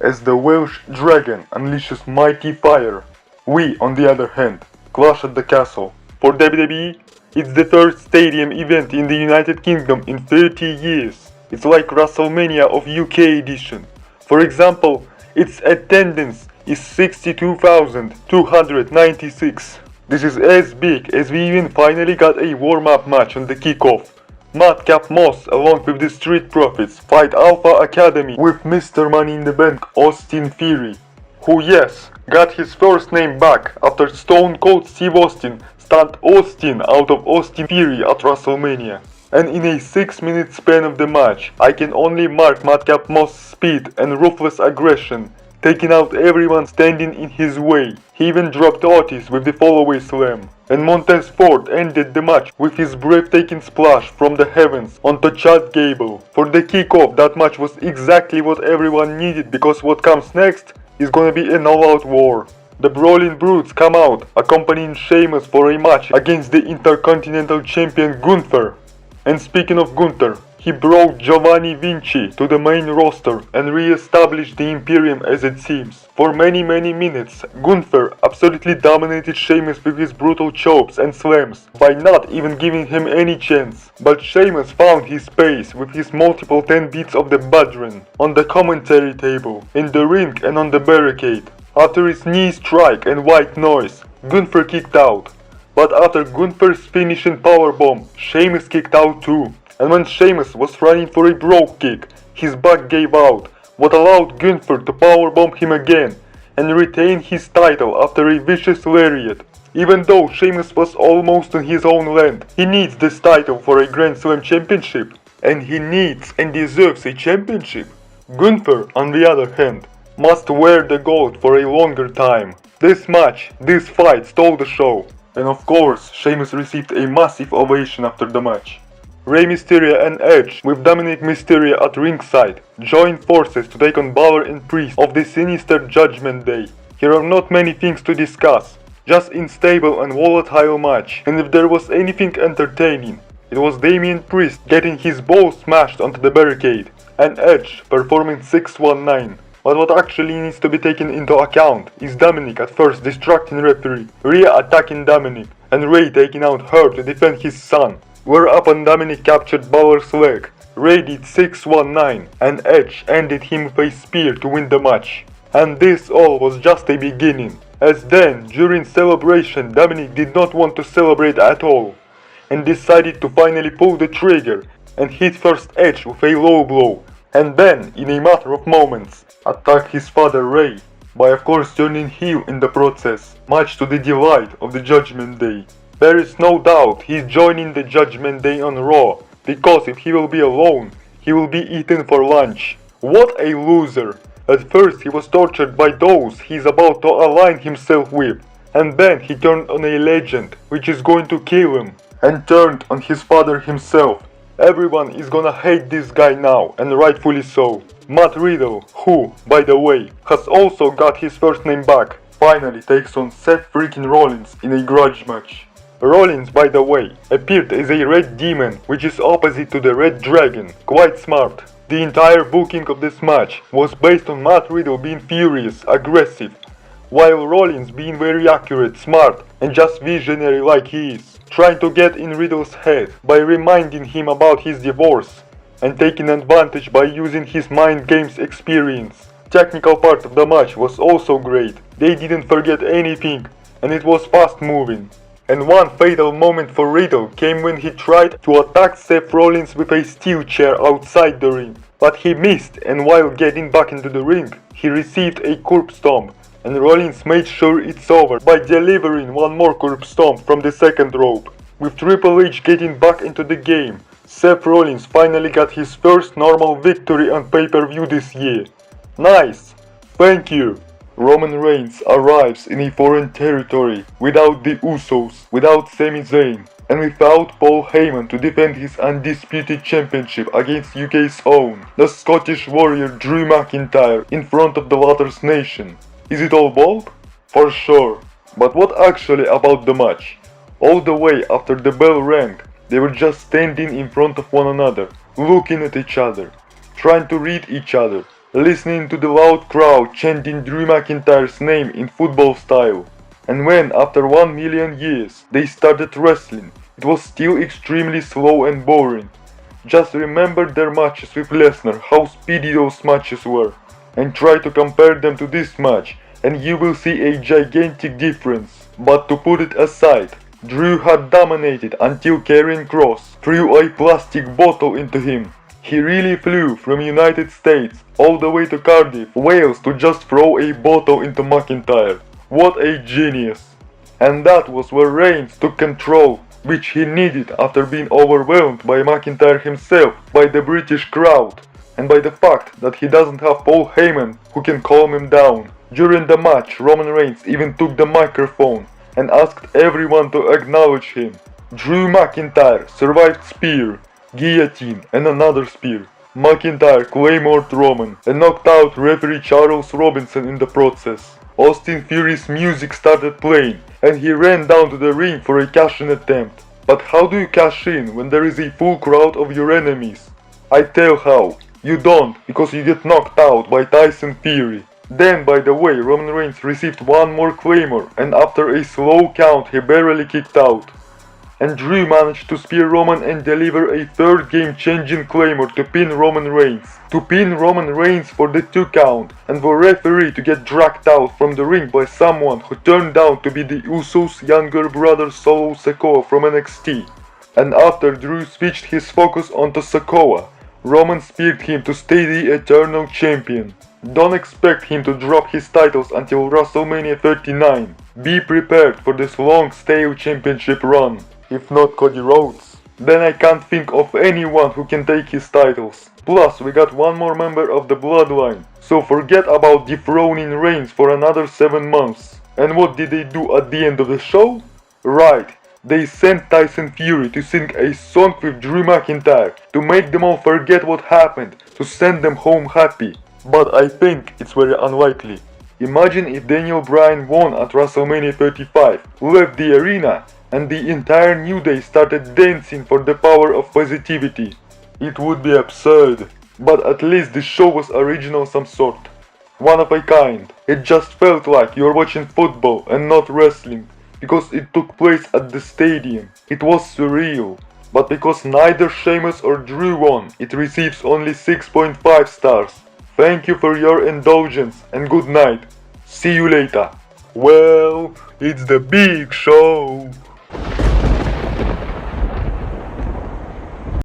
as the Welsh dragon unleashes mighty fire. We, on the other hand, clash at the castle. For WWE, it's the third stadium event in the United Kingdom in 30 years. It's like WrestleMania of UK edition. For example, its attendance is 62,296. This is as big as we even finally got a warm-up match on the kickoff. Madcap Moss along with the Street Profits fight Alpha Academy with Mr. Money in the Bank Austin Theory, who yes, got his first name back after Stone Cold Steve Austin stunned Austin out of Austin Theory at WrestleMania. And in a 6-minute span of the match, I can only mark Madcap Moss' speed and ruthless aggression, taking out everyone standing in his way. He even dropped Otis with the follow-away slam. And Montez Ford ended the match with his breathtaking splash from the heavens onto Chad Gable. For the kickoff, that match was exactly what everyone needed, because what comes next is gonna be an all-out war. The Brawling Brutes come out, accompanying Sheamus for a match against the Intercontinental Champion Gunther. And speaking of Gunther, he brought Giovanni Vinci to the main roster and re-established the Imperium as it seems. For many minutes, Gunther absolutely dominated Sheamus with his brutal chops and slams by not even giving him any chance. But Sheamus found his space with his multiple 10 beats of the Badran on the commentary table, in the ring and on the barricade. After his knee strike and white noise, Gunther kicked out. But after Gunther's finishing powerbomb, Sheamus kicked out too. And when Sheamus was running for a brogue kick, his back gave out, what allowed Gunther to powerbomb him again and retain his title after a vicious lariat. Even though Sheamus was almost on his own land, he needs this title for a Grand Slam championship. And he needs and deserves a championship. Gunther, on the other hand, must wear the gold for a longer time. This match, this fight stole the show. And of course, Sheamus received a massive ovation after the match. Rey Mysterio and Edge, with Dominic Mysterio at ringside, joined forces to take on Balor and Priest of the sinister Judgment Day. Here are not many things to discuss, just unstable and volatile match, and if there was anything entertaining, it was Damian Priest getting his balls smashed onto the barricade, and Edge performing 619. But what actually needs to be taken into account is Dominic at first distracting referee, Rhea attacking Dominic, and Rey taking out her to defend his son. Whereupon Dominic captured Balor's leg, Rey did 619, and Edge ended him with a spear to win the match. And this all was just a beginning, as then, during celebration, Dominic did not want to celebrate at all, and decided to finally pull the trigger and hit first Edge with a low blow, and then, in a matter of moments, attack his father Rey, by of course turning heel in the process, much to the delight of the Judgment Day. There is no doubt he's joining the Judgment Day on Raw, because if he will be alone, he will be eaten for lunch. What a loser! At first he was tortured by those he's about to align himself with, and then he turned on a legend, which is going to kill him, and turned on his father himself. Everyone is gonna hate this guy now, and rightfully so. Matt Riddle, who, by the way, has also got his first name back, finally takes on Seth freaking Rollins in a grudge match. Rollins, by the way, appeared as a red demon, which is opposite to the red dragon. Quite smart. The entire booking of this match was based on Matt Riddle being furious, aggressive, while Rollins being very accurate, smart, and just visionary like he is, trying to get in Riddle's head by reminding him about his divorce, and taking advantage by using his mind games experience. Technical part of the match was also great. They didn't forget anything, and it was fast moving. And one fatal moment for Riddle came when he tried to attack Seth Rollins with a steel chair outside the ring. But he missed, and while getting back into the ring, he received a curb stomp, and Rollins made sure it's over by delivering one more curb stomp from the second rope. With Triple H getting back into the game, Seth Rollins finally got his first normal victory on pay-per-view this year. Nice! Thank you! Roman Reigns arrives in a foreign territory without the Usos, without Sami Zayn, and without Paul Heyman to defend his undisputed championship against UK's own, the Scottish warrior Drew McIntyre, in front of the latter's nation. Is it all bold? For sure. But what actually about the match? All the way after the bell rang, they were just standing in front of one another, looking at each other, trying to read each other, listening to the loud crowd chanting Drew McIntyre's name in football style. And when, after 1,000,000 years, they started wrestling, it was still extremely slow and boring. Just remember their matches with Lesnar, how speedy those matches were, and try to compare them to this match, and you will see a gigantic difference. But to put it aside, Drew had dominated until Karrion Kross threw a plastic bottle into him. He really flew from United States all the way to Cardiff, Wales to just throw a bottle into McIntyre. What a genius! And that was where Reigns took control, which he needed after being overwhelmed by McIntyre himself, by the British crowd, and by the fact that he doesn't have Paul Heyman who can calm him down. During the match, Roman Reigns even took the microphone and asked everyone to acknowledge him. Drew McIntyre survived spear, guillotine and another spear. McIntyre claymored Roman and knocked out referee Charles Robinson in the process. Austin Fury's music started playing and he ran down to the ring for a cash-in attempt. But how do you cash in when there is a full crowd of your enemies? I tell how. You don't, because you get knocked out by Tyson Fury. Then, by the way, Roman Reigns received one more Claymore, and after a slow count he barely kicked out. And Drew managed to spear Roman and deliver a third game-changing Claymore to pin Roman Reigns. To pin Roman Reigns for the 2 count, and for referee to get dragged out from the ring by someone who turned out to be the Usos' younger brother Solo Sikoa from NXT. And after Drew switched his focus onto Sikoa, Roman speared him to stay the Eternal Champion. Don't expect him to drop his titles until WrestleMania 39. Be prepared for this long stale championship run. If not Cody Rhodes, then I can't think of anyone who can take his titles. Plus, we got one more member of the Bloodline, so forget about dethroning Reigns for another 7 months. And what did they do at the end of the show? Right, they sent Tyson Fury to sing a song with Drew McIntyre to make them all forget what happened, to send them home happy. But I think it's very unlikely. Imagine if Daniel Bryan won at WrestleMania 35, left the arena, and the entire New Day started dancing for the power of positivity. It would be absurd, but at least the show was original some sort. One of a kind. It just felt like you're watching football and not wrestling, because it took place at the stadium. It was surreal. But because neither Sheamus or Drew won, it receives only 6.5 stars. Thank you for your indulgence and good night. See you later. Well, it's the big show.